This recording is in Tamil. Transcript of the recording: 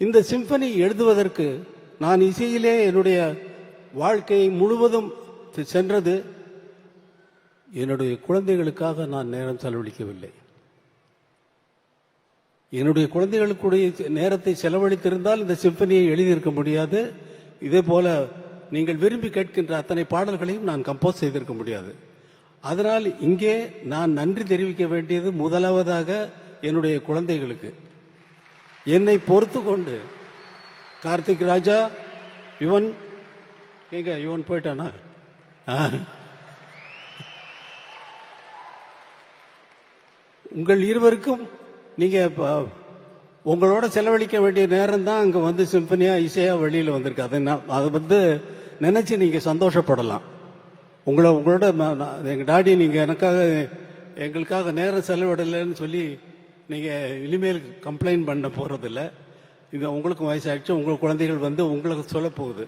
இந்த சிம்பனி எழுதுவதற்கு நான் இசையிலே என்னுடைய வாழ்க்கையை முழுவதும் சென்றது. என்னுடைய குழந்தைகளுக்காக நான் நேரம் செலவழிக்கவில்லை. என்னுடைய குழந்தைகளுக்குடைய நேரத்தை செலவழித்திருந்தால் இந்த சிம்பனியை எழுதியிருக்க முடியாது. இதே போல நீங்கள் விரும்பி கேட்கின்ற அத்தனை பாடல்களையும் நான் கம்போஸ் செய்திருக்க முடியாது. அதனால் இங்கே நான் நன்றி தெரிவிக்க வேண்டியது முதலாவதாக என்னுடைய குழந்தைகளுக்கு. என்னை பொறுத்து கொண்டு கார்த்திக் ராஜா, யுவன் எங்க யுவன் போயிட்டானா? உங்கள் இருவருக்கும் நீங்க உங்களோட செலவழிக்க வேண்டிய நேரம் தான் அங்க வந்து சிம்பனியா இசையா வெளியில வந்திருக்கு. அதை நினைச்சு நீங்க சந்தோஷப்படலாம். உங்களோட எங்க டாடி நீங்க எங்களுக்காக நேரம் செலவிடலைன்னு சொல்லி நீங்க இனிமேல் கம்ப்ளைண்ட் பண்ண போறதில்லை. இது உங்களுக்கும் வயசாகிடுச்சு. உங்கள் குழந்தைகள் வந்து உங்களுக்கு சொல்ல போகுது.